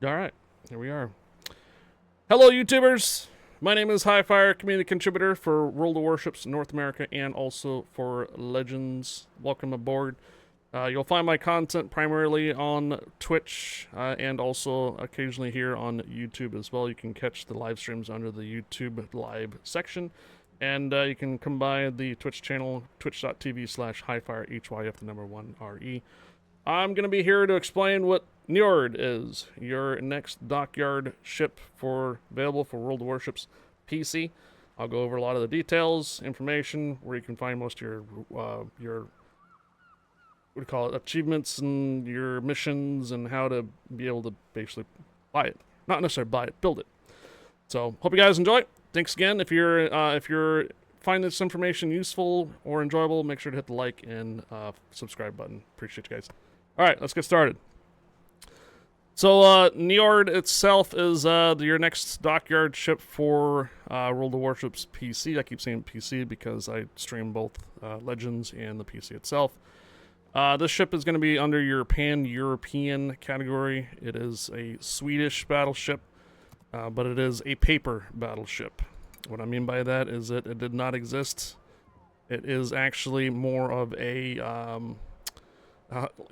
All right, here we are. Hello, YouTubers. My name is Highfire, community contributor for World of Warships North America and also for Legends. Welcome aboard. You'll find my content primarily on Twitch and also occasionally here on YouTube as well. You can catch the live streams under the YouTube live section. And you can come by the Twitch channel, twitch.tv/Highfire, HYF, the number 1RE. I'm going to be here to explain what Niord is, your next dockyard ship available for World of Warships PC. I'll go over a lot of the details, information, where you can find most of your what do you call it, achievements and your missions, and how to be able to basically buy it. Not necessarily buy it, build it. So, hope you guys enjoy. Thanks again. If you're find this information useful or enjoyable, make sure to hit the like and subscribe button. Appreciate you guys. All right, let's get started. So, Niord itself is your next dockyard ship for World of Warships PC. I keep saying PC because I stream both Legends and the PC itself. This ship is going to be under your Pan-European category. It is a Swedish battleship, but it is a paper battleship. What I mean by that is that it did not exist. It is actually more of a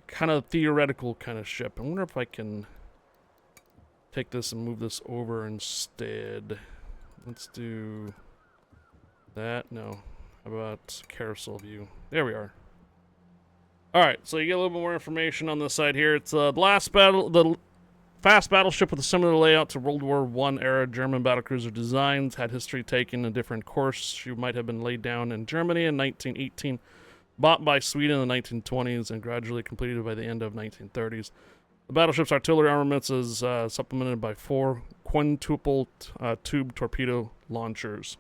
kind of theoretical kind of ship. I wonder if I can take this and move this over instead. Let's do that. No. How about carousel view? There we are. Alright, so you get a little bit more information on this side here. It's the fast battleship with a similar layout to World War I era German battlecruiser designs. Had history taken a different course. She might have been laid down in Germany in 1918. Bought by Sweden in the 1920s and gradually completed by the end of 1930s. The battleship's artillery armaments is supplemented by 4 quintuple tube torpedo launchers.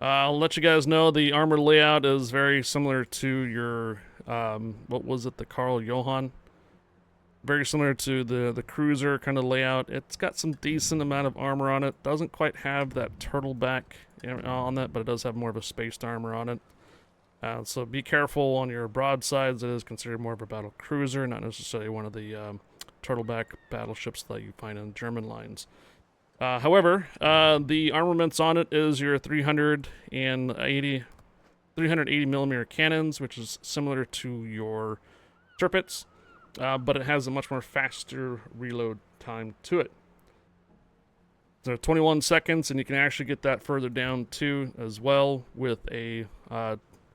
I'll let you guys know the armor layout is very similar to your, what was it, the Carl Johan? Very similar to the cruiser kind of layout. It's got some decent amount of armor on it. Doesn't quite have that turtleback on that, but it does have more of a spaced armor on it. So be careful on your broadsides. It is considered more of a battle cruiser, not necessarily one of the turtleback battleships that you find in German lines. However, the armaments on it is your 380 millimeter cannons, which is similar to your Tirpitz, but it has a much more faster reload time to it. So 21 seconds, and you can actually get that further down too as well with a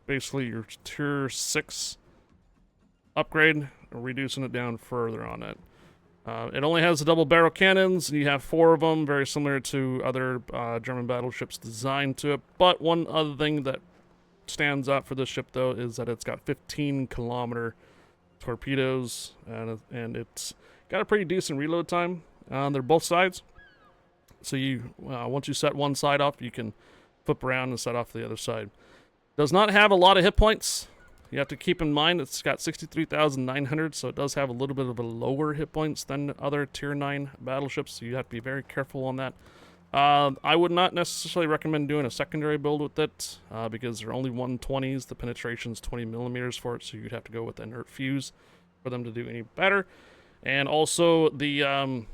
basically your tier 6 upgrade, reducing it down further on it. It only has the double barrel cannons, and you have 4 of them, very similar to other German battleships designed to it. But one other thing that stands out for this ship, though, is that it's got 15-kilometer torpedoes, and it's got a pretty decent reload time. They're both sides, so you once you set one side off, you can flip around and set off the other side. Does not have a lot of hit points. You have to keep in mind it's got 63,900, so it does have a little bit of a lower hit points than other tier 9 battleships, so you have to be very careful on that. I would not necessarily recommend doing a secondary build with it, because they're only 120s. The penetration's 20 millimeters for it, so you'd have to go with inert fuse for them to do any better. And also the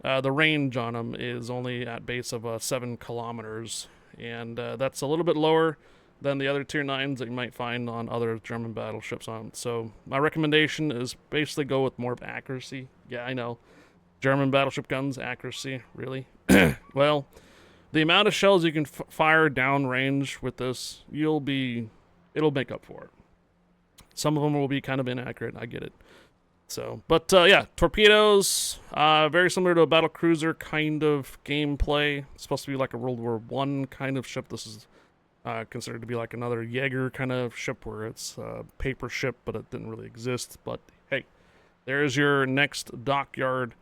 range on them is only at base of 7 kilometers. And that's a little bit lower than the other tier 9s that you might find on other German battleships on. So my recommendation is basically go with more of accuracy. Yeah, I know. German battleship guns, accuracy, really? Well, the amount of shells you can fire downrange with this, it'll make up for it. Some of them will be kind of inaccurate, I get it. So, but yeah, torpedoes, very similar to a battle cruiser kind of gameplay. It's supposed to be like a World War I kind of ship. This is considered to be like another Jaeger kind of ship where it's a paper ship, but it didn't really exist. But hey, there's your next dockyard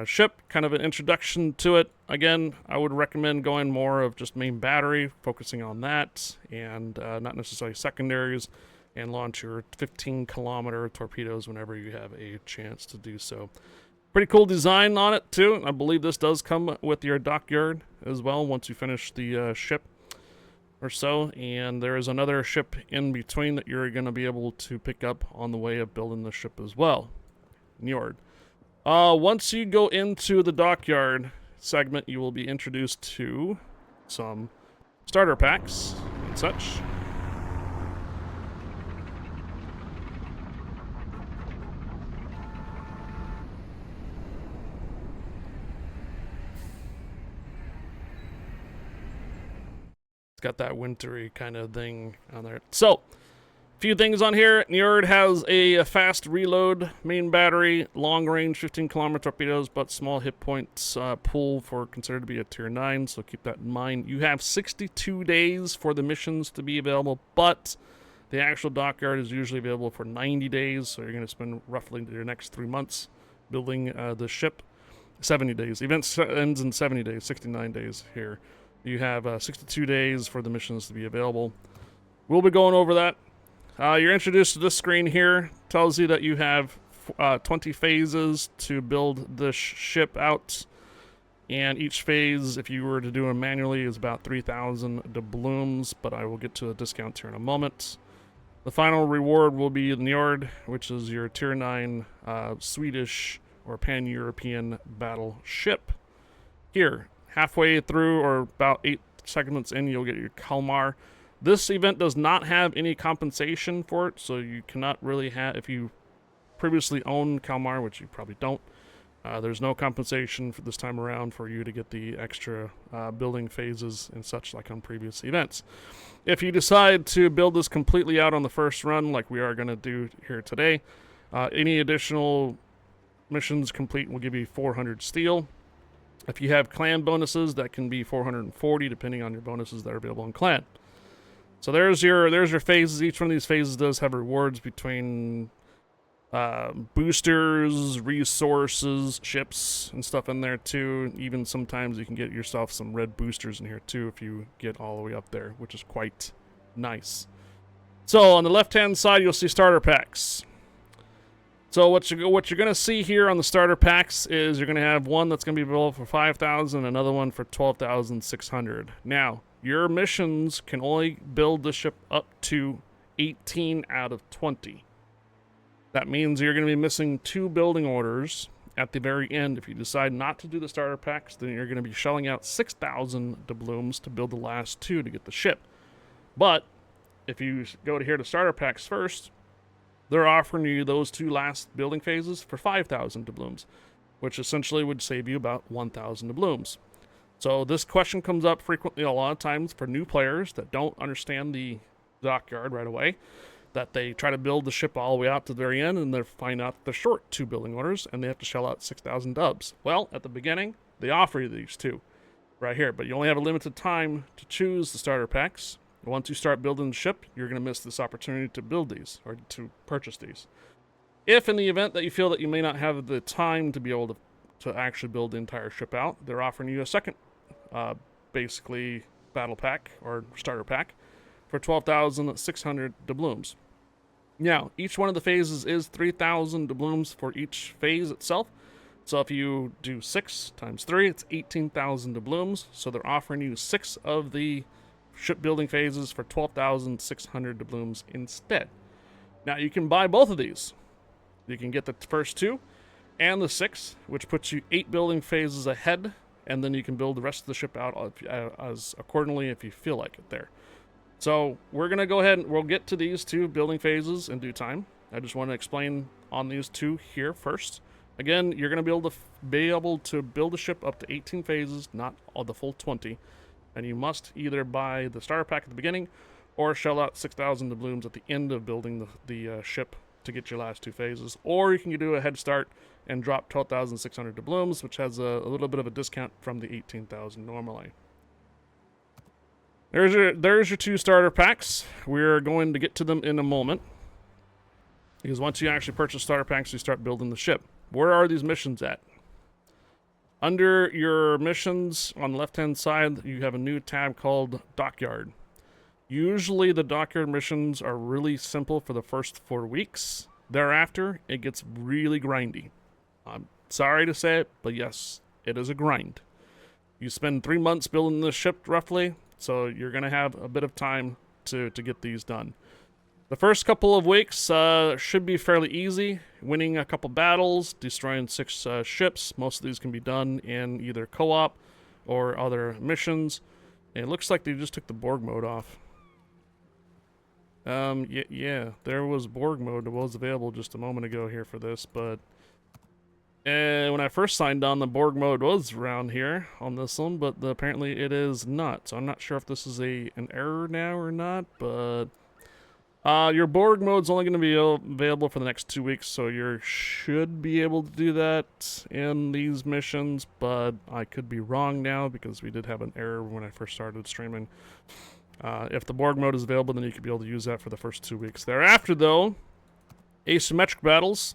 ship, kind of an introduction to it. Again, I would recommend going more of just main battery, focusing on that, and not necessarily secondaries, and launch your 15-kilometer torpedoes whenever you have a chance to do so. Pretty cool design on it, too. I believe this does come with your dockyard as well once you finish the ship or so. And there is another ship in between that you're going to be able to pick up on the way of building the ship as well. Niord. Once you go into the dockyard segment, you will be introduced to some starter packs and such. It's got that wintry kind of thing on there. So, few things on here. Niord has a fast reload main battery, long range 15-kilometer torpedoes, but small hit points pull for considered to be a tier 9, so keep that in mind. You have 62 days for the missions to be available, but the actual dockyard is usually available for 90 days, so you're going to spend roughly your next 3 months building the ship. 70 days. The event ends in 70 days, 69 days here. You have 62 days for the missions to be available. We'll be going over that. You're introduced to this screen here. Tells you that you have 20 phases to build the ship out. And each phase, if you were to do it manually, is about 3,000 doubloons, but I will get to a discount here in a moment. The final reward will be the Niord, which is your tier 9 Swedish or pan-European battleship. Here, halfway through or about 8 segments in, you'll get your Kalmar. This event does not have any compensation for it, so you cannot really have, if you previously owned Kalmar, which you probably don't, there's no compensation for this time around for you to get the extra building phases and such like on previous events. If you decide to build this completely out on the first run, like we are going to do here today, any additional missions complete will give you 400 steel. If you have clan bonuses, that can be 440, depending on your bonuses that are available in clan. So there's your phases. Each one of these phases does have rewards between boosters, resources, ships, and stuff in there too. Even sometimes you can get yourself some red boosters in here too if you get all the way up there, which is quite nice. So on the left-hand side, you'll see starter packs. So what you're going to see here on the starter packs is you're going to have one that's going to be available for 5,000, another one for 12,600. Now, your missions can only build the ship up to 18 out of 20. That means you're going to be missing 2 building orders at the very end. If you decide not to do the starter packs, then you're going to be shelling out 6,000 doubloons to build the last 2 to get the ship. But if you go to here to starter packs first, they're offering you those 2 last building phases for 5,000 doubloons, which essentially would save you about 1,000 doubloons. So this question comes up frequently a lot of times for new players that don't understand the dockyard right away, that they try to build the ship all the way out to the very end and they find out they're short 2 building orders and they have to shell out 6,000 dubs. Well, at the beginning, they offer you these 2 right here, but you only have a limited time to choose the starter packs. Once you start building the ship, you're going to miss this opportunity to build these or to purchase these. If in the event that you feel that you may not have the time to be able to actually build the entire ship out, they're offering you a second basically battle pack or starter pack for 12,600 doubloons. Now, each one of the phases is 3,000 doubloons for each phase itself. So if you do 6 times 3, it's 18,000 doubloons. So they're offering you 6 of the shipbuilding phases for 12,600 doubloons instead. Now you can buy both of these. You can get the first 2 and the 6, which puts you 8 building phases ahead, and then you can build the rest of the ship out as accordingly if you feel like it there. So we're going to go ahead and we'll get to these 2 building phases in due time. I just want to explain on these 2 here first. Again, you're going to be able to build a ship up to 18 phases, not all the full 20. And you must either buy the starter pack at the beginning or shell out 6,000 doubloons at the end of building the ship to get your last 2 phases. Or you can do a head start and drop 12,600 doubloons, which has a little bit of a discount from the 18,000 normally. There's your 2 starter packs. We're going to get to them in a moment, because once you actually purchase starter packs, you start building the ship. Where are these missions at? Under your missions on the left-hand side, you have a new tab called Dockyard. Usually the Dockyard missions are really simple for the first 4 weeks. Thereafter, it gets really grindy. I'm sorry to say it, but yes, it is a grind. You spend 3 months building this ship roughly, so you're going to have a bit of time to get these done. The first couple of weeks should be fairly easy. Winning a couple battles, destroying 6 ships. Most of these can be done in either co-op or other missions. And it looks like they just took the Borg mode off. Yeah, there was Borg mode that was available just a moment ago here for this, but when I first signed on, the Borg mode was around here on this one, but apparently it is not. So I'm not sure if this is an error now or not, but your Borg mode's only going to be available for the next 2 weeks, so you should be able to do that in these missions, but I could be wrong now because we did have an error when I first started streaming. If the Borg mode is available, then you could be able to use that for the first 2 weeks. Thereafter, though, asymmetric battles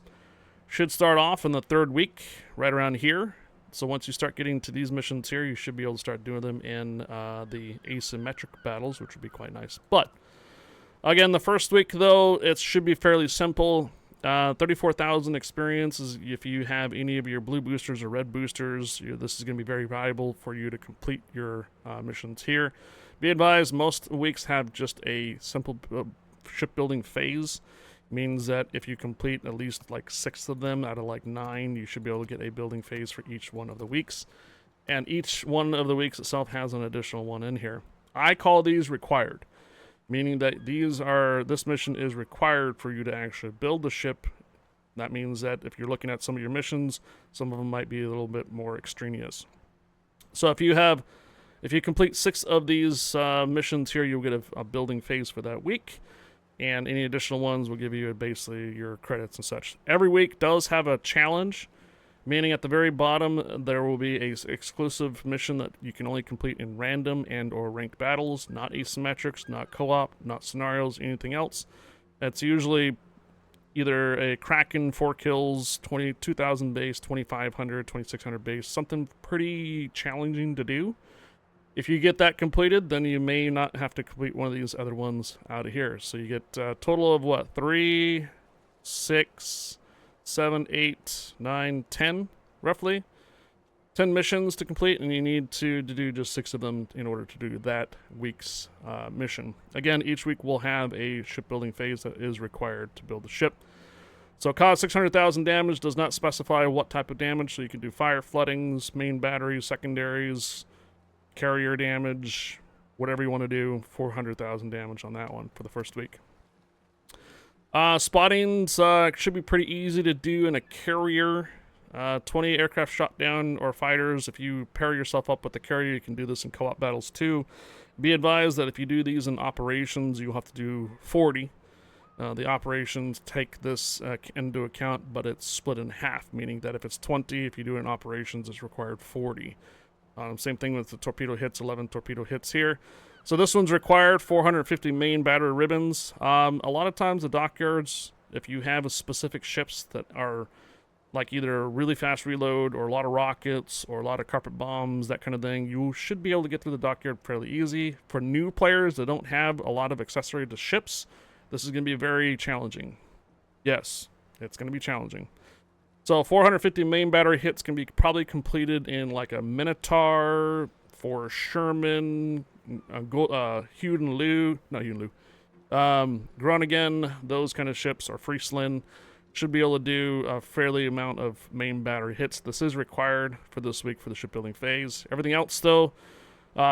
should start off in the 3rd week, right around here. So once you start getting to these missions here, you should be able to start doing them in the asymmetric battles, which would be quite nice. But again, the first week, though, it should be fairly simple. 34,000 experience is if you have any of your blue boosters or red boosters. This is going to be very valuable for you to complete your missions here. Be advised, most weeks have just a simple shipbuilding phase. Means that if you complete at least like 6 of them out of like 9, you should be able to get a building phase for each one of the weeks. And each one of the weeks itself has an additional one in here. I call these required. Meaning that this mission is required for you to actually build the ship. That means that if you're looking at some of your missions, some of them might be a little bit more extraneous. So if you complete 6 of these missions here, you'll get a building phase for that week. And any additional ones will give you basically your credits and such. Every week does have a challenge. Meaning at the very bottom, there will be a exclusive mission that you can only complete in random and or ranked battles, not asymmetrics, not co-op, not scenarios, anything else. It's usually either a Kraken 4 kills, 22,000 base, 2,500, 2,600 base, something pretty challenging to do. If you get that completed, then you may not have to complete one of these other ones out of here. So you get a total of what? 3, 6... 7, 8, 9, 10, roughly. 10 missions to complete, and you need to do just 6 of them in order to do that week's mission. Again, each week will have a shipbuilding phase that is required to build the ship. So cause 600,000 damage, does not specify what type of damage, so you can do fire floodings, main batteries, secondaries, carrier damage, whatever you want to do. 400,000 damage on that one for the first week. Spottings should be pretty easy to do in a carrier. 20 aircraft shot down or fighters. If you pair yourself up with the carrier, you can do this in co-op battles too. Be advised that if you do these in operations, you'll have to do 40. The operations take this into account, but it's split in half, meaning that if it's 20, if you do it in operations, it's required 40. Same thing with the torpedo hits, 11 torpedo hits here. So this one's required 450 main battery ribbons. A lot of times the dockyards, if you have specific ships that are like either really fast reload or a lot of rockets or a lot of carpet bombs, that kind of thing, you should be able to get through the dockyard fairly easy. For new players that don't have a lot of accessory to ships, this is going to be very challenging. Yes, it's going to be challenging. So 450 main battery hits can be probably completed in like a Minotaur, for Sherman, Hugh and Lou, not Hugh and Lou, Groningen, those kind of ships, or Friesland, should be able to do a fairly amount of main battery hits. This is required for this week for the shipbuilding phase. Everything else, though,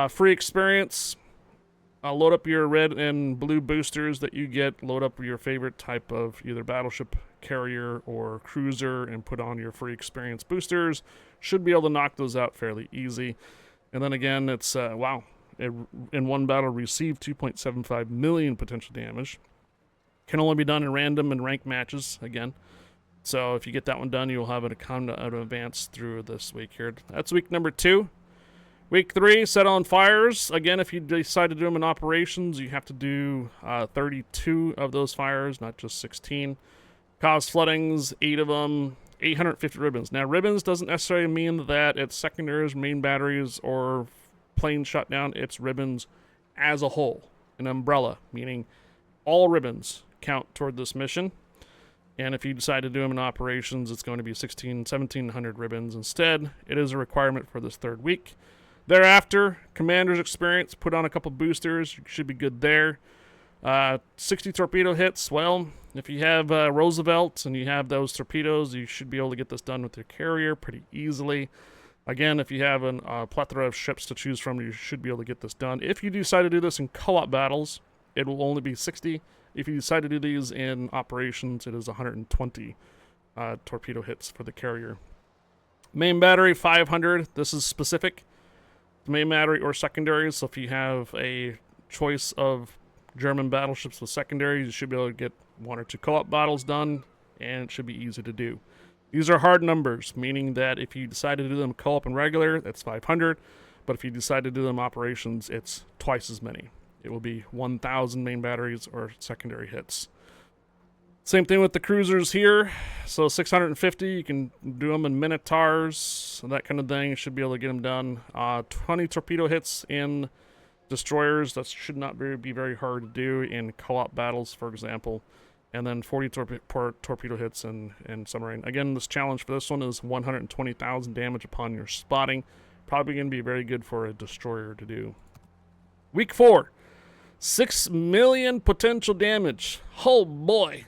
free experience. Load up your red and blue boosters that you get. Load up your favorite type of either battleship, carrier, or cruiser, and put on your free experience boosters. Should be able to knock those out fairly easy. And then again, it's, wow, in one battle received 2.75 million potential damage. Can only be done in random and ranked matches, again. So if you get that one done, you'll have it kind of advance through this week here. That's week number 2. Week 3, set on fires. Again, if you decide to do them in operations, you have to do 32 of those fires, not just 16. Cause floodings, 8 of them. 850 ribbons. Now, ribbons doesn't necessarily mean that it's secondaries, main batteries, or plane shutdown. It's ribbons as a whole. An umbrella, meaning all ribbons count toward this mission. And if you decide to do them in operations, it's going to be 1,700 ribbons instead. It is a requirement for this 3rd week. Thereafter, commander's experience, put on a couple boosters. You should be good there. 60 torpedo hits. Well, if you have Roosevelt and you have those torpedoes, you should be able to get this done with your carrier pretty easily. Again, if you have a plethora of ships to choose from, you should be able to get this done. If you decide to do this in co-op battles, it will only be 60. If you decide to do these in operations, it is 120 torpedo hits for the carrier. Main battery, 500. This is specific to main battery or secondary, so if you have a choice of German battleships with secondaries, you should be able to get 1 or 2 co-op battles done, and it should be easy to do. These are hard numbers, meaning that if you decide to do them co-op and regular, that's 500, but if you decide to do them operations, it's twice as many. It will be 1,000 main batteries or secondary hits. Same thing with the cruisers here. So 650, you can do them in Minotaurs, that kind of thing. You should be able to get them done. 20 torpedo hits in destroyers. That should not be very hard to do in co-op battles, for example. And then 40 torpedo hits in submarine. Again, this challenge for this one is 120,000 damage upon your spotting. Probably going to be very good for a destroyer to do. Week 4. 6 million potential damage. Oh boy.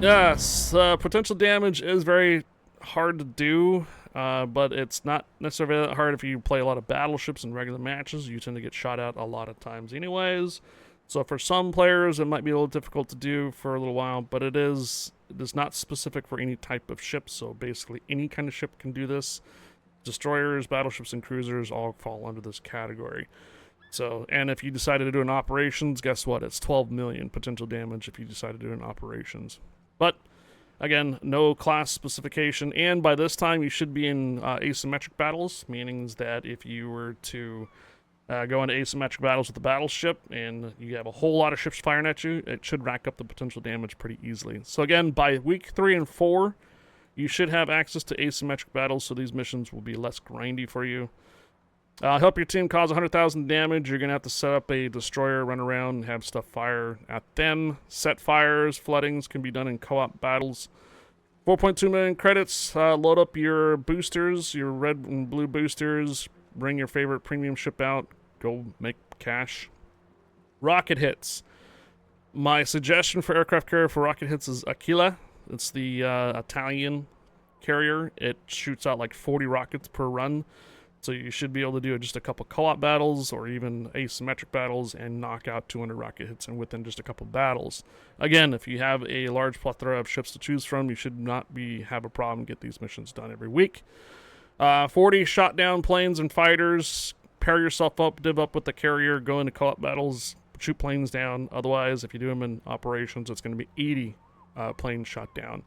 Yes, potential damage is very hard to do, but it's not necessarily that hard if you play a lot of battleships in regular matches. You tend to get shot at a lot of times anyways. So for some players, it might be a little difficult to do for a little while, but it is not specific for any type of ship, so basically any kind of ship can do this. Destroyers, battleships, and cruisers all fall under this category. So, and if you decide to do an operations, guess what? It's 12 million potential damage if you decide to do an operations. But, again, no class specification, and by this time you should be in asymmetric battles, meaning that if you were to go into asymmetric battles with the battleship and you have a whole lot of ships firing at you, it should rack up the potential damage pretty easily. So again, by week 3 and 4, you should have access to asymmetric battles, so these missions will be less grindy for you. Help your team cause 100,000 damage. You're going to have to set up a destroyer, run around, and have stuff fire at them. Set fires, floodings can be done in co-op battles. 4.2 million credits. Load up your boosters, your red and blue boosters. Bring your favorite premium ship out. Go make cash. Rocket hits. My suggestion for aircraft carrier for rocket hits is Aquila. It's the Italian carrier. It shoots out like 40 rockets per run. So you should be able to do just a couple co-op battles or even asymmetric battles and knock out 200 rocket hits within just a couple battles. Again, if you have a large plethora of ships to choose from, you should not have a problem get these missions done every week. 40 shot down planes and fighters. Pair yourself up, div up with the carrier, go into co-op battles, shoot planes down. Otherwise, if you do them in operations, it's going to be 80 planes shot down.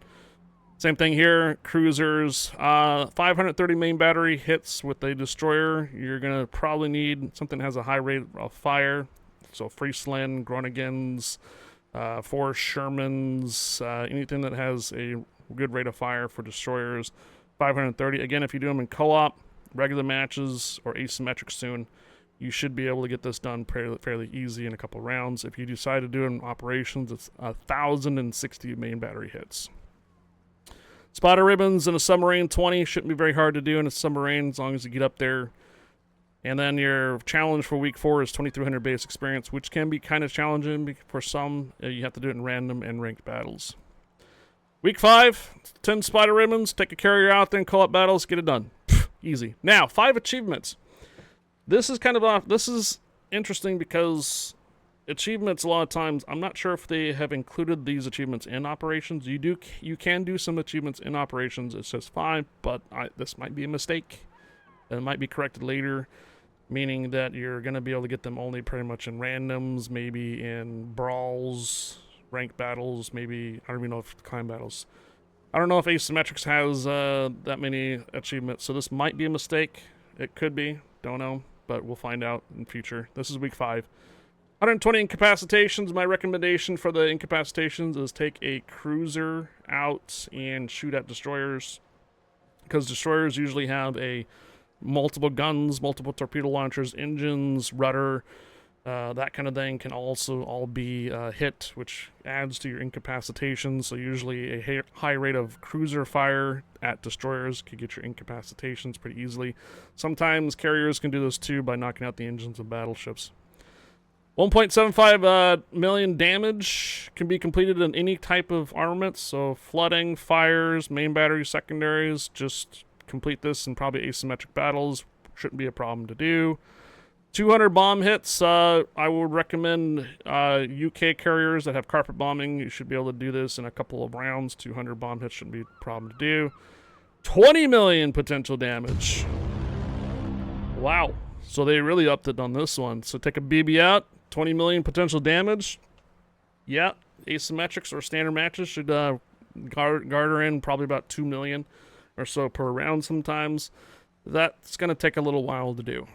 Same thing here, cruisers, 530 main battery hits with a destroyer. You're going to probably need something that has a high rate of fire. So Friesland, Groningens, Forrest Shermans, anything that has a good rate of fire for destroyers. 530. Again, if you do them in co-op, regular matches, or asymmetric soon, you should be able to get this done fairly easy in a couple rounds. If you decide to do it in operations, it's 1,060 main battery hits. Spotter ribbons in a submarine, 20. Shouldn't be very hard to do in a submarine as long as you get up there. And then your challenge for week 4 is 2,300 base experience, which can be kind of challenging for some. You have to do it in random and ranked battles. Week 5, 10 spotter ribbons. Take a carrier out there in co-op battles. Get it done. Easy. Now, 5 achievements. This is kind of off. This is interesting because achievements, a lot of times, I'm not sure if they have included these achievements in operations. You can do some achievements in operations. It says 5, but this might be a mistake. It might be corrected later, meaning that you're going to be able to get them only pretty much in randoms, maybe in brawls, ranked battles, maybe, I don't even know if climb battles. I don't know if Asymmetrics has that many achievements, so this might be a mistake. It could be, don't know, but we'll find out in future. This is week 5. 120 incapacitations. My recommendation for the incapacitations is take a cruiser out and shoot at destroyers, because destroyers usually have multiple guns, multiple torpedo launchers, engines, rudder, that kind of thing can also all be hit, which adds to your incapacitations. So usually a high rate of cruiser fire at destroyers could get your incapacitations pretty easily. Sometimes carriers can do this too by knocking out the engines of battleships. 1.75 million damage can be completed in any type of armament. So flooding, fires, main batteries, secondaries. Just complete this in probably asymmetric battles. Shouldn't be a problem to do. 200 bomb hits. I would recommend UK carriers that have carpet bombing. You should be able to do this in a couple of rounds. 200 bomb hits shouldn't be a problem to do. 20 million potential damage. Wow. So they really upped it on this one. So take a BB out. 20 million potential damage. Yeah, asymmetrics or standard matches should garner in probably about 2 million or so per round sometimes. That's going to take a little while to do.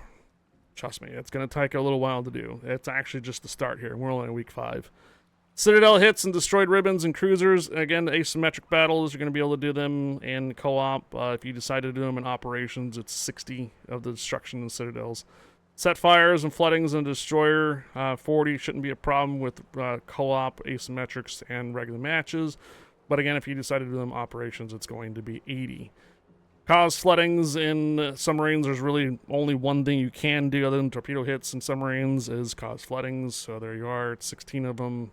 Trust me, it's going to take a little while to do. It's actually just the start here. We're only in week 5. Citadel hits and destroyed ribbons and cruisers. Again, asymmetric battles, you're going to be able to do them in co-op. If you decide to do them in operations, it's 60 of the destruction in citadels. Set fires and floodings and destroyer, 40 shouldn't be a problem with co-op, asymmetrics, and regular matches. But again, if you decide to do them operations, it's going to be 80. Cause floodings in submarines, there's really only one thing you can do other than torpedo hits in submarines is cause floodings. So there you are, it's 16 of them.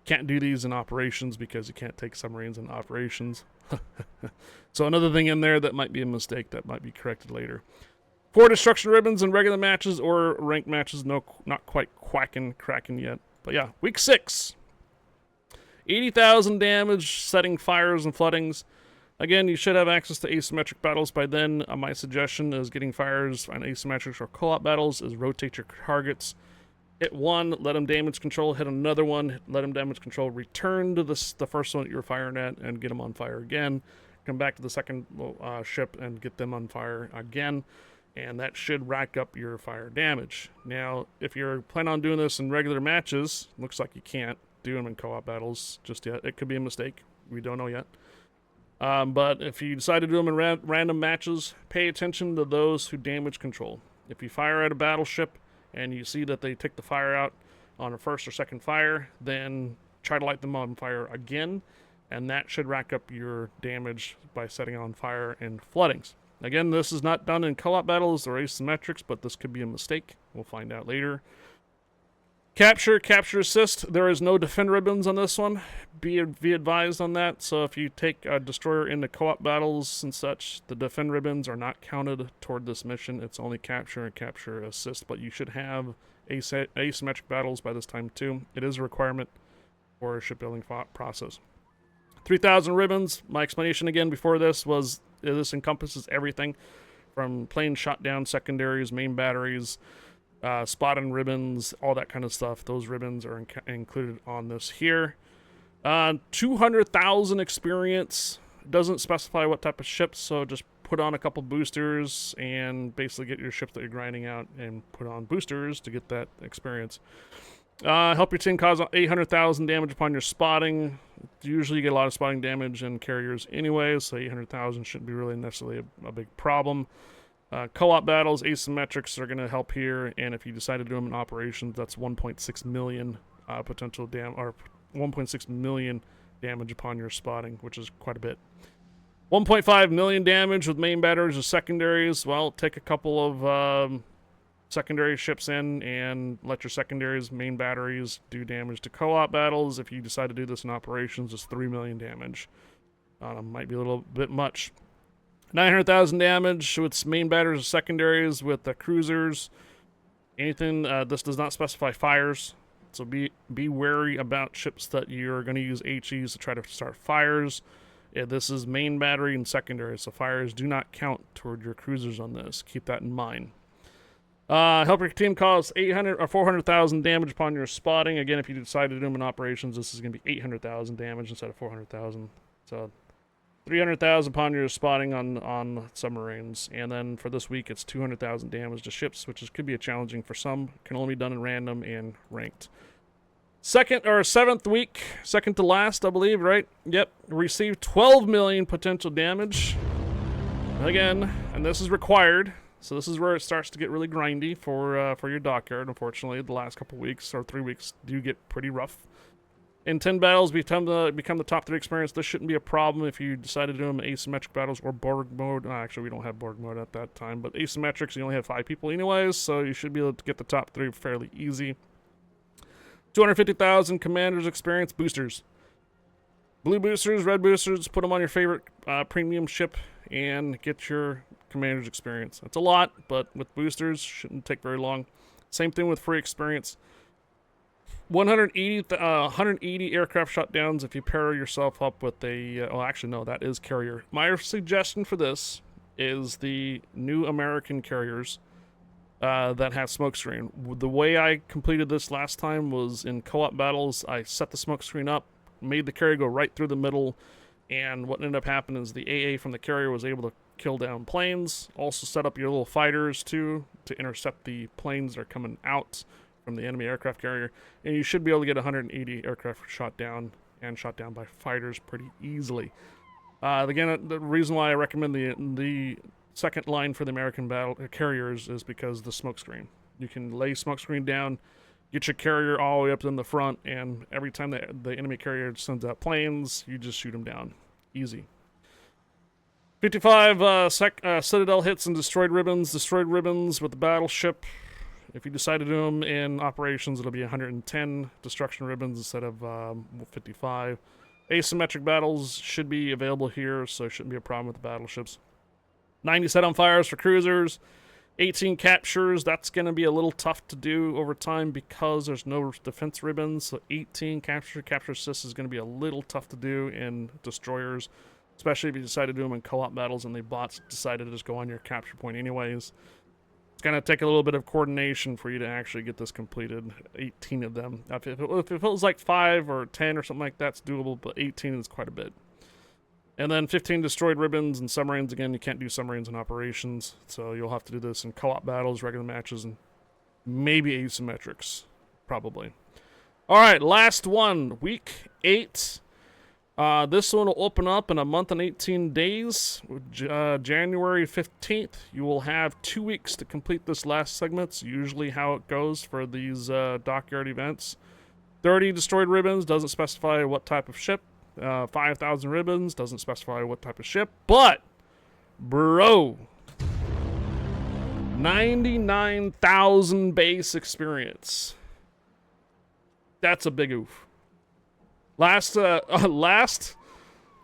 Can't do these in operations because you can't take submarines in operations. So another thing in there that might be a mistake that might be corrected later. 4 destruction ribbons in regular matches or ranked matches. No, not quite cracking yet. But yeah, week 6. 80,000 damage, setting fires and floodings. Again, you should have access to asymmetric battles by then. My suggestion is getting fires on asymmetrics or co-op battles is rotate your targets. Hit one, let them damage control. Hit another one, let them damage control. Return to the first one that you were firing at and get them on fire again. Come back to the second ship and get them on fire again. And that should rack up your fire damage. Now, if you're planning on doing this in regular matches, looks like you can't do them in co-op battles just yet. It could be a mistake. We don't know yet. But if you decide to do them in random matches, pay attention to those who damage control. If you fire at a battleship and you see that they take the fire out on a first or second fire, then try to light them on fire again, and that should rack up your damage by setting on fire and floodings. Again, this is not done in co-op battles or asymmetrics, but this could be a mistake. We'll find out later. Capture assist. There is no defend ribbons on this one. Be advised on that. So if you take a destroyer into co-op battles and such, the defend ribbons are not counted toward this mission. It's only capture and capture assist, but you should have asymmetric battles by this time too. It is a requirement for a shipbuilding process. 3,000 ribbons. My explanation again before this was this encompasses everything from plane shot down secondaries, main batteries, spotting ribbons, all that kind of stuff. Those ribbons are included on this here. 200,000 experience. Doesn't specify what type of ships, so just put on a couple boosters and basically get your ship that you're grinding out and put on boosters to get that experience. Help your team cause 800,000 damage upon your spotting. Usually you get a lot of spotting damage in carriers anyway, so 800,000 shouldn't be really necessarily a big problem. Co-op battles, asymmetrics are going to help here, and if you decide to do them in operations, that's 1.6 million potential or 1.6 million damage upon your spotting, which is quite a bit. 1.5 million damage with main batteries or secondaries. Well, take a couple of secondary ships in and let your secondaries, main batteries do damage to co-op battles. If you decide to do this in operations, it's 3 million damage. Might be a little bit much. 900,000 damage with main batteries or secondaries with the cruisers. Anything, this does not specify fires, so be wary about ships that you're going to use HEs to try to start fires. This is main battery and secondary, so fires do not count toward your cruisers on this. Keep that in mind. Help your team cause 800 or 400,000 damage upon your spotting. Again, if you decide to do them in operations, this is going to be 800,000 damage instead of 400,000. So 300,000 upon your spotting on submarines. And then for this week, it's 200,000 damage to ships, which could be challenging for some. Can only be done in random and ranked. Seventh week, second to last, I believe, right? Yep. Received 12 million potential damage. Again, and this is required. So this is where it starts to get really grindy for your dockyard. Unfortunately, the last couple weeks or 3 weeks do get pretty rough. In 10 battles, become the top 3 experience. This shouldn't be a problem if you decide to do them asymmetric battles or Borg mode. Actually, we don't have Borg mode at that time, but asymmetrics, you only have 5 people anyways, so you should be able to get the top 3 fairly easy. 250,000 Commander's Experience boosters. Blue boosters, red boosters, put them on your favorite premium ship and get your Commander's Experience. That's a lot, but with boosters, shouldn't take very long. Same thing with free experience. 180 aircraft shutdowns if you pair yourself up with a... well, actually, no, that is carrier. My suggestion for this is the new American carriers that have smokescreen. The way I completed this last time was in co-op battles. I set the smokescreen up, made the carrier go right through the middle, and what ended up happening is the AA from the carrier was able to kill down planes. Also set up your little fighters too to intercept the planes that are coming out from the enemy aircraft carrier, and you should be able to get 180 aircraft shot down and shot down by fighters pretty easily. Again, the reason why I recommend the second line for the American battle carriers is because the smokescreen. You can lay smokescreen down, get your carrier all the way up in the front, and every time the enemy carrier sends out planes, you just shoot them down. Easy. 55 Citadel hits and destroyed ribbons. Destroyed ribbons with the battleship. If you decide to do them in operations, it'll be 110 destruction ribbons instead of 55. Asymmetric battles should be available here, so it shouldn't be a problem with the battleships. 90 set on fires for cruisers. 18 captures. That's going to be a little tough to do over time because there's no defense ribbons. So 18 capture assists is going to be a little tough to do in destroyers, especially if you decide to do them in co-op battles and the bots decide to just go on your capture point anyways. It's going to take a little bit of coordination for you to actually get this completed. 18 of them. If it was like 5 or 10 or something like that, it's doable, but 18 is quite a bit. And then 15 destroyed ribbons and submarines. Again, you can't do submarines in operations, so you'll have to do this in co-op battles, regular matches, and maybe asymmetrics, probably. All right, last one, week 8. This one will open up in a month and 18 days, January 15th. You will have 2 weeks to complete this last segment. It's usually how it goes for these dockyard events. 30 destroyed ribbons, doesn't specify what type of ship. 5,000 ribbons, doesn't specify what type of ship, but, bro, 99,000 base experience. That's a big oof. Last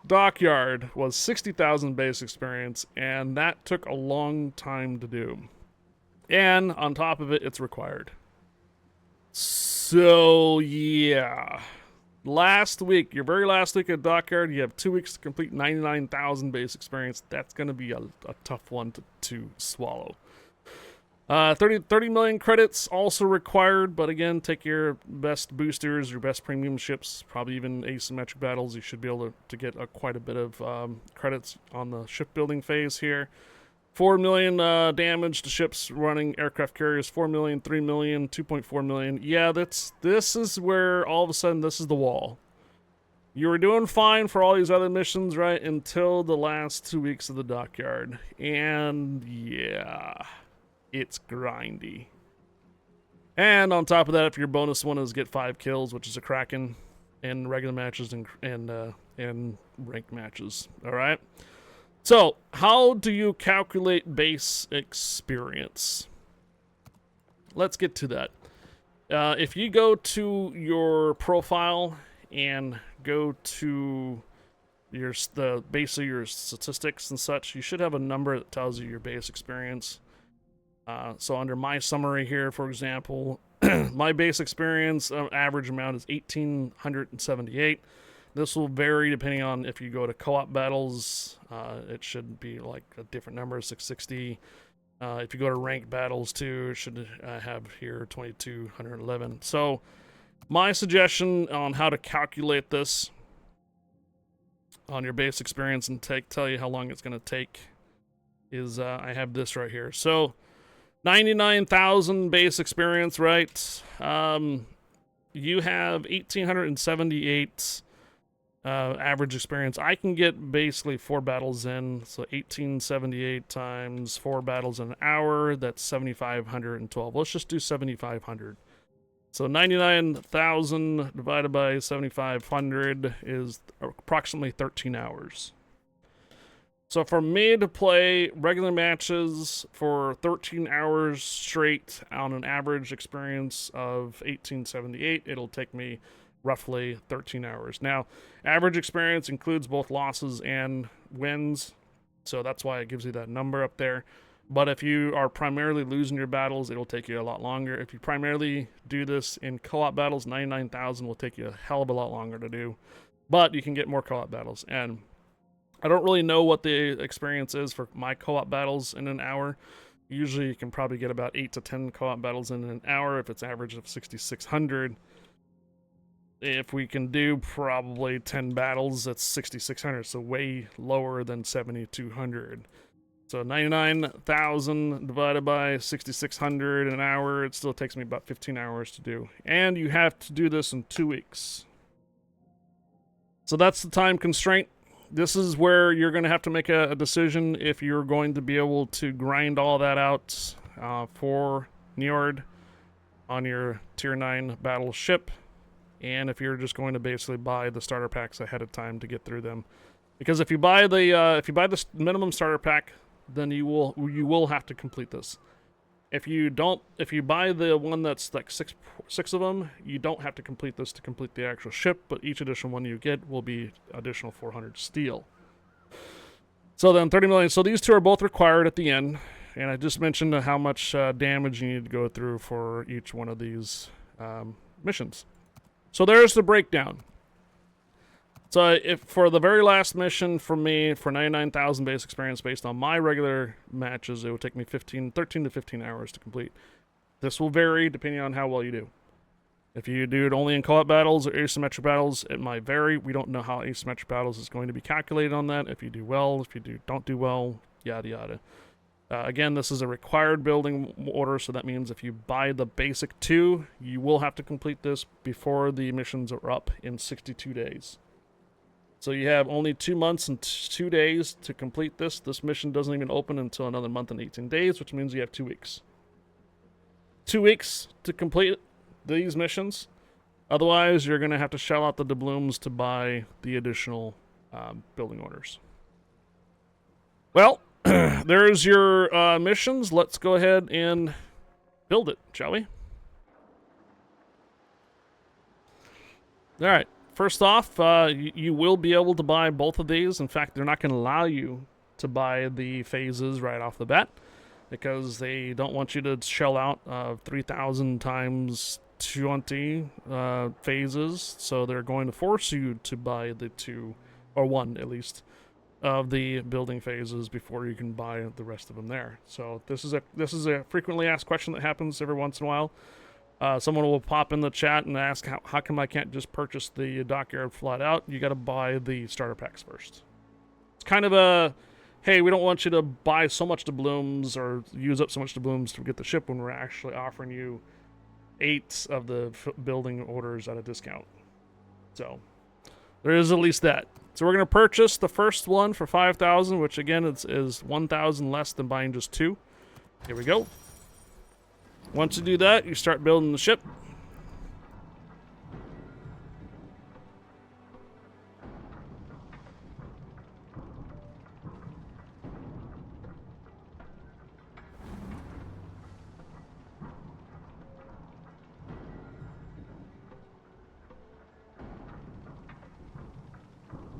dockyard was 60,000 base experience, and that took a long time to do. And on top of it, it's required. So, yeah. Last week, your very last week at Dockyard, you have 2 weeks to complete 99,000 base experience. That's going to be a tough one to swallow. 30 million credits also required, but again, take your best boosters, your best premium ships, probably even asymmetric battles. You should be able to get quite a bit of credits on the shipbuilding phase here. 4 million damage to ships running aircraft carriers, 4 million, 3 million, 2.4 million. Yeah, this is where all of a sudden this is the wall. You were doing fine for all these other missions, right, until the last 2 weeks of the Dockyard. And yeah, it's grindy. And on top of that, if your bonus one is get 5 kills, which is a Kraken, in regular matches and ranked matches, all right? So, how do you calculate base experience? Let's get to that. If you go to your profile and go to the base of your statistics and such, you should have a number that tells you your base experience. So under my summary here, for example, my base experience average amount is 1,878. This will vary depending on if you go to co-op battles. It should be like a different number, 660. If you go to ranked battles too, it should have here 2,211. So my suggestion on how to calculate this on your base experience and tell you how long it's going to take is I have this right here. So 99,000 base experience, right? You have 1,878 average experience. I can get basically 4 battles in, so 1878 times 4 battles in an hour, that's 7,512. Let's just do 7,500. So 99,000 divided by 7,500 is approximately 13 hours. So for me to play regular matches for 13 hours straight on an average experience of 1878, it'll take me roughly 13 hours. Now, average experience includes both losses and wins, so that's why it gives you that number up there. But if you are primarily losing your battles, it'll take you a lot longer. If you primarily do this in co-op battles, 99,000 will take you a hell of a lot longer to do. But you can get more co-op battles, and I don't really know what the experience is for my co-op battles in an hour. Usually you can probably get about 8 to 10 co-op battles in an hour if it's average of 6,600. If we can do probably 10 battles, that's 6,600, so way lower than 7,200. So 99,000 divided by 6,600 an hour, it still takes me about 15 hours to do. And you have to do this in 2 weeks. So that's the time constraint. This is where you're going to have to make a decision if you're going to be able to grind all that out for Niord on your Tier 9 battleship, and if you're just going to basically buy the starter packs ahead of time to get through them. Because if you buy the minimum starter pack, then you will have to complete this. If you buy the one that's like six of them, you don't have to complete this to complete the actual ship, but each additional one you get will be additional 400 steel. So then 30 million. So these two are both required at the end, and I just mentioned how much damage you need to go through for each one of these missions. So there's the breakdown. So if for the very last mission for me, for 99,000 base experience based on my regular matches, it would take me 13 to 15 hours to complete. This will vary depending on how well you do. If you do it only in co-op battles or asymmetric battles, it might vary. We don't know how asymmetric battles is going to be calculated on that. If you do well, if you don't do well, yada yada. Again, this is a required building order, so that means if you buy the basic 2, you will have to complete this before the missions are up in 62 days. So you have only 2 months and 2 days to complete this. This mission doesn't even open until another month and 18 days, which means you have 2 weeks. 2 weeks to complete these missions. Otherwise, you're going to have to shell out the doubloons to buy the additional building orders. Well, there's your missions. Let's go ahead and build it, shall we? All right. First off, you will be able to buy both of these. In fact, they're not going to allow you to buy the phases right off the bat because they don't want you to shell out 3,000 times 20 phases. So they're going to force you to buy the 2, or 1 at least, of the building phases before you can buy the rest of them there. So this is a frequently asked question that happens every once in a while. Someone will pop in the chat and ask, how come I can't just purchase the Dockyard flat out? You got to buy the starter packs first. It's kind of a, hey, we don't want you to buy so much doubloons or use up so much doubloons to get the ship when we're actually offering you 8 of the building orders at a discount. So there is at least that. So we're going to purchase the first one for 5,000, which again is 1,000 less than buying just 2. Here we go. Once you do that, you start building the ship.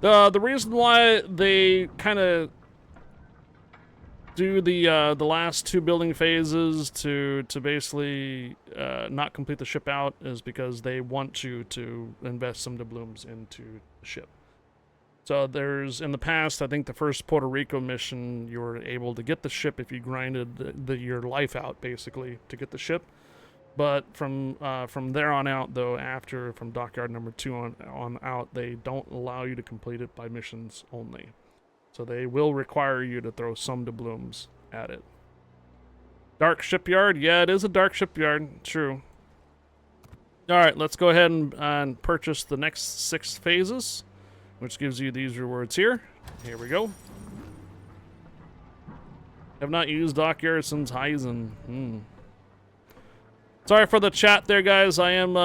The reason why they kind of do the last 2 building phases to basically not complete the ship out is because they want you to invest some doubloons into the ship. So there's, in the past, I think the first Puerto Rico mission, you were able to get the ship if you grinded your life out, basically, to get the ship. But from there on out, though, from Dockyard number 2 on out, they don't allow you to complete it by missions only. So they will require you to throw some doubloons at it. Dark shipyard? Yeah, it is a dark shipyard. True. Alright, let's go ahead and purchase the next 6 phases, which gives you these rewards here. Here we go. Have not used Dockyard since Heisen. Sorry for the chat there, guys. I am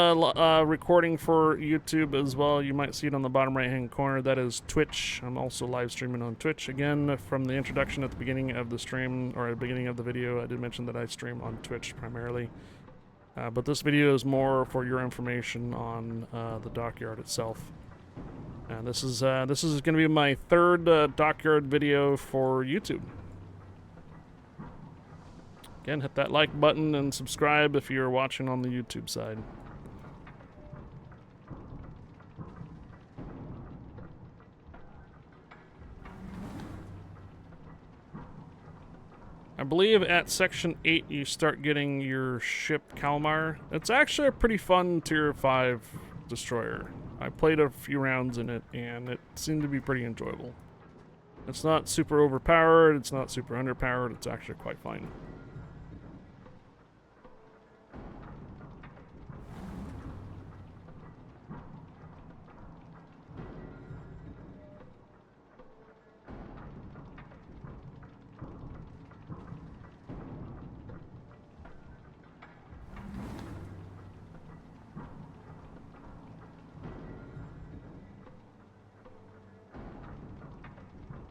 recording for YouTube as well. You might see it on the bottom right-hand corner. That is Twitch. I'm also live streaming on Twitch. Again, from the introduction at the beginning of the stream, or at the beginning of the video, I did mention that I stream on Twitch primarily. But this video is more for your information on the dockyard itself. And this is going to be my third dockyard video for YouTube. Again, hit that like button and subscribe if you're watching on the YouTube side. I believe at Section 8 you start getting your ship Kalmar. It's actually a pretty fun Tier 5 destroyer. I played a few rounds in it and it seemed to be pretty enjoyable. It's not super overpowered, it's not super underpowered, it's actually quite fine.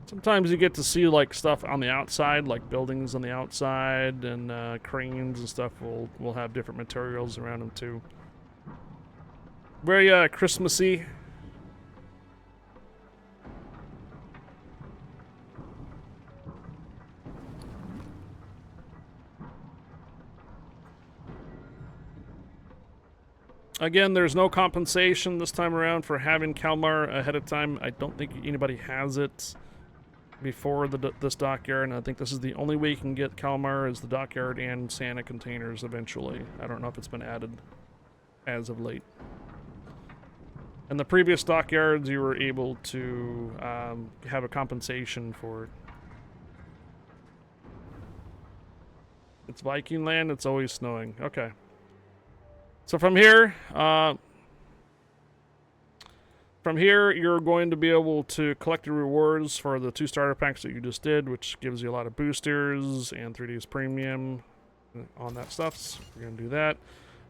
Sometimes you get to see like stuff on the outside, like buildings on the outside, and cranes and stuff will have different materials around them too. Very Christmassy. Again, there's no compensation this time around for having Kalmar ahead of time. I don't think anybody has it before this dockyard, and I think this is the only way you can get Kalmar is the dockyard and Santa containers eventually. I don't know if it's been added as of late. In the previous dockyards, you were able to have a compensation for it. It's Viking land, it's always snowing. Okay. So from here, you're going to be able to collect your rewards for the 2 starter packs that you just did, which gives you a lot of boosters and 3D's premium on that stuff. So we're going to do that.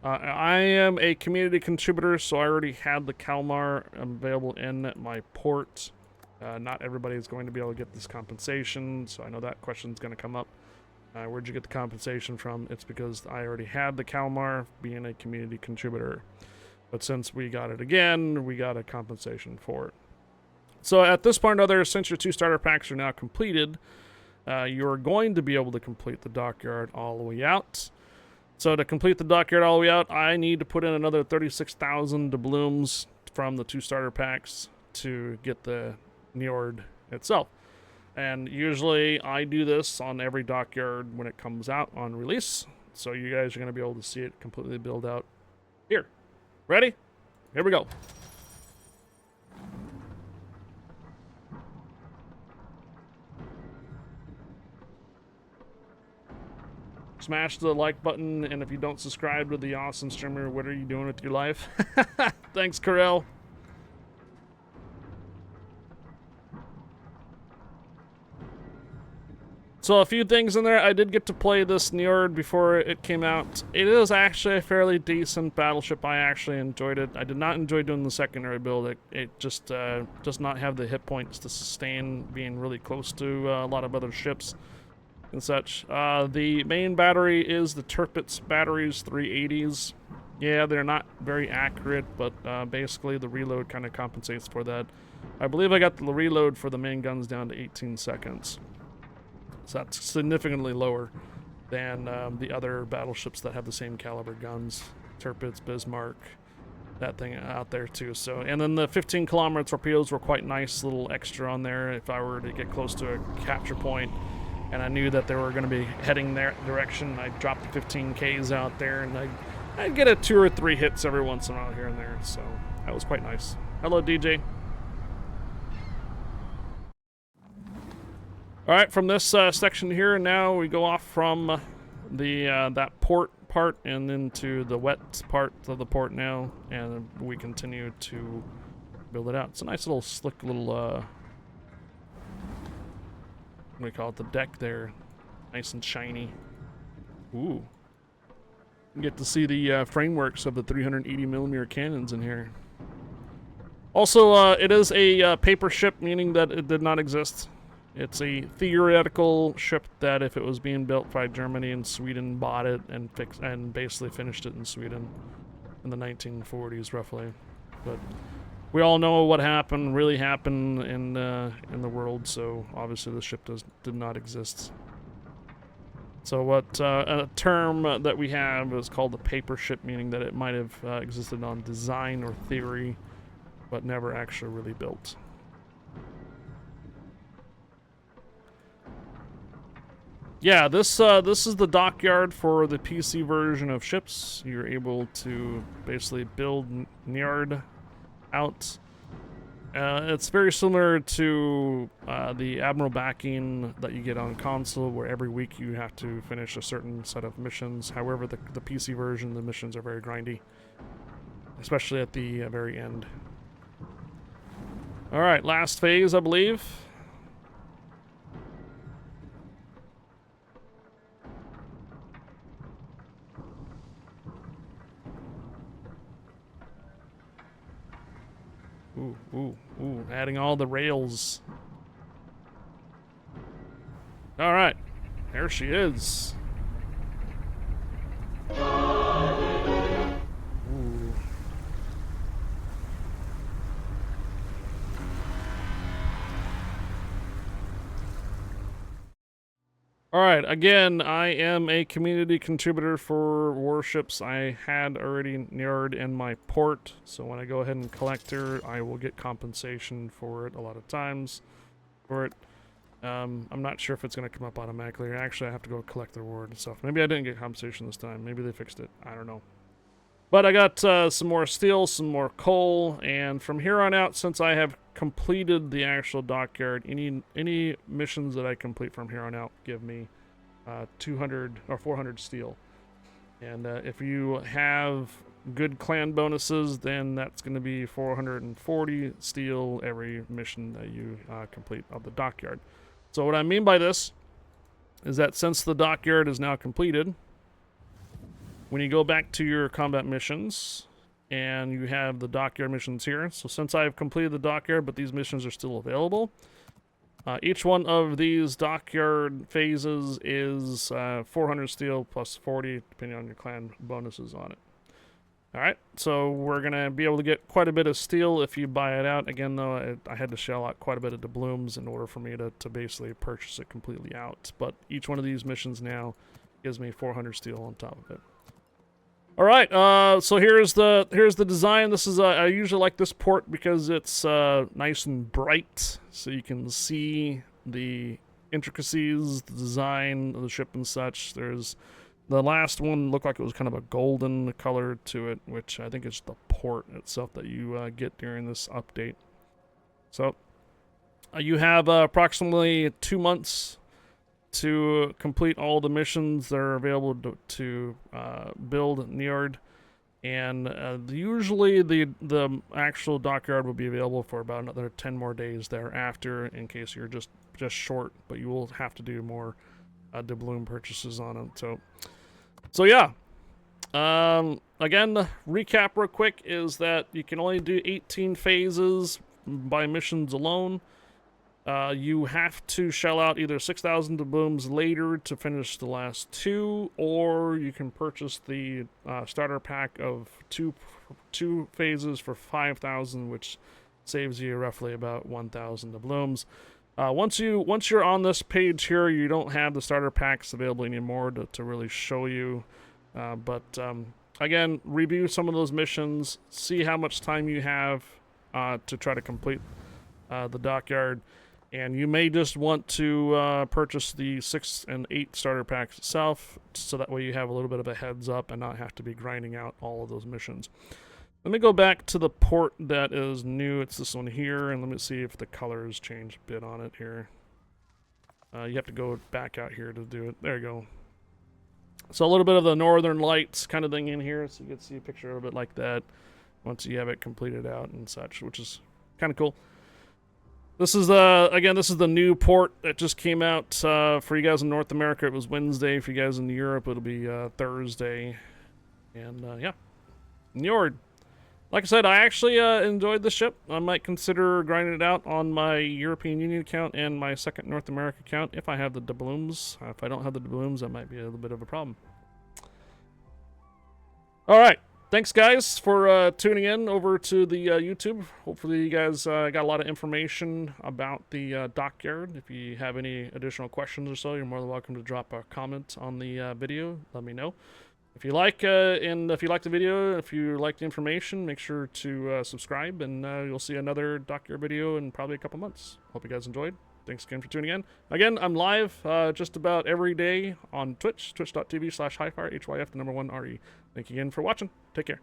I am a community contributor, so I already had the Kalmar available in my port. Not everybody is going to be able to get this compensation, so I know that question's going to come up. Where'd you get the compensation from? It's because I already had the Kalmar being a community contributor. But since we got it again, we got a compensation for it. So at this point or other, since your 2 starter packs are now completed, you're going to be able to complete the dockyard all the way out. So to complete the dockyard all the way out, I need to put in another 36,000 doubloons from the 2 starter packs to get the Niord itself. And usually I do this on every dockyard when it comes out on release. So you guys are going to be able to see it completely build out here. Ready? Here we go. Smash the like button, and if you don't subscribe to the awesome streamer, what are you doing with your life? Thanks, Carell. So a few things in there. I did get to play this Niord before it came out. It is actually a fairly decent battleship. I actually enjoyed it. I did not enjoy doing the secondary build. It just does not have the hit points to sustain being really close to a lot of other ships and such. The main battery is the Tirpitz batteries, 380s. Yeah, they're not very accurate, but basically the reload kind of compensates for that. I believe I got the reload for the main guns down to 18 seconds. So that's significantly lower than the other battleships that have the same caliber guns. Tirpitz, Bismarck, that thing out there too. So, and then the 15-kilometer torpedoes were quite nice, little extra on there if I were to get close to a capture point and I knew that they were going to be heading that direction. I'd drop the 15Ks out there and I'd get a 2 or 3 hits every once in a while here and there. So that was quite nice. Hello, DJ. All right, from this section here, now we go off from the that port part and into the wet part of the port now, and we continue to build it out. It's a nice little slick little, what do we call it, the deck there, nice and shiny. Ooh, You get to see the frameworks of the 380mm cannons in here. Also, it is a paper ship, meaning that it did not exist. It's a theoretical ship that, if it was being built by Germany and Sweden, bought it and basically finished it in Sweden in the 1940s, roughly. But we all know what really happened in the world, so obviously the ship did not exist. So what a term that we have is called a paper ship, meaning that it might have existed on design or theory, but never actually really built. Yeah, this is the dockyard for the PC version of ships. You're able to basically build Niord out. It's very similar to the Admiral backing that you get on console, where every week you have to finish a certain set of missions. However, the PC version, the missions are very grindy, especially at the very end. Alright, last phase, I believe. Ooh, adding all the rails. Alright, there she is. Ooh. Alright, again, I am a community contributor for Warships. I had already Niord in my port, so when I go ahead and collect her, I will get compensation for it a lot of times for it. I'm not sure if it's going to come up automatically, or actually I have to go collect the reward and stuff. Maybe I didn't get compensation this time. Maybe they fixed it. I don't know. But I got some more steel, some more coal, and from here on out, since I have completed the actual dockyard, any missions that I complete from here on out give me 200 or 400 steel. And if you have good clan bonuses, then that's going to be 440 steel every mission that you complete of the dockyard. So what I mean by this is that since the dockyard is now completed, when you go back to your combat missions, and you have the dockyard missions here. So since I've completed the dockyard, but these missions are still available, each one of these dockyard phases is 400 steel plus 40, depending on your clan bonuses on it. Alright, so we're going to be able to get quite a bit of steel if you buy it out. Again, though, I had to shell out quite a bit of doubloons in order for me to basically purchase it completely out. But each one of these missions now gives me 400 steel on top of it. All right, so here's the design. This is I usually like this port because it's nice and bright, so you can see the intricacies, the design of the ship and such. There's the last one looked like it was kind of a golden color to it, which I think is the port itself that you get during this update. So you have approximately 2 months to complete all the missions that are available to build Niord, and usually the actual dockyard will be available for about another 10 more days thereafter, in case you're just short, but you will have to do more doubloon purchases on it. So yeah. Again, the recap real quick is that you can only do 18 phases by missions alone. You have to shell out either 6,000 doubloons later to finish the last 2, or you can purchase the starter pack of two phases for 5,000, which saves you roughly about 1,000 doubloons. Once you're on this page here, you don't have the starter packs available anymore to really show you. But again, review some of those missions, see how much time you have to try to complete the dockyard. And you may just want to purchase the 6 and 8 starter packs itself, so that way you have a little bit of a heads up and not have to be grinding out all of those missions. Let me go back to the port that is new. It's this one here, and let me see if the colors change a bit on it here. You have to go back out here to do it. There you go. So a little bit of the Northern Lights kind of thing in here, so you can see a picture of it like that once you have it completed out and such, which is kind of cool. This is again, this is the new port that just came out for you guys in North America. It was Wednesday. For you guys in Europe, it'll be Thursday. And yeah, Niord. Like I said, I actually enjoyed the ship. I might consider grinding it out on my European Union account and my second North America account if I have the doubloons. If I don't have the doubloons, that might be a little bit of a problem. All right. Thanks, guys, for tuning in over to the YouTube. Hopefully you guys got a lot of information about the dockyard. If you have any additional questions or so, you're more than welcome to drop a comment on the video. Let me know. If you like if you like the video, if you like the information, make sure to subscribe, and you'll see another dockyard video in probably a couple months. Hope you guys enjoyed. Thanks again for tuning in. Again, I'm live just about every day on Twitch, twitch.tv/highfire, HYF, the number 1 RE. Thank you again for watching. Take care.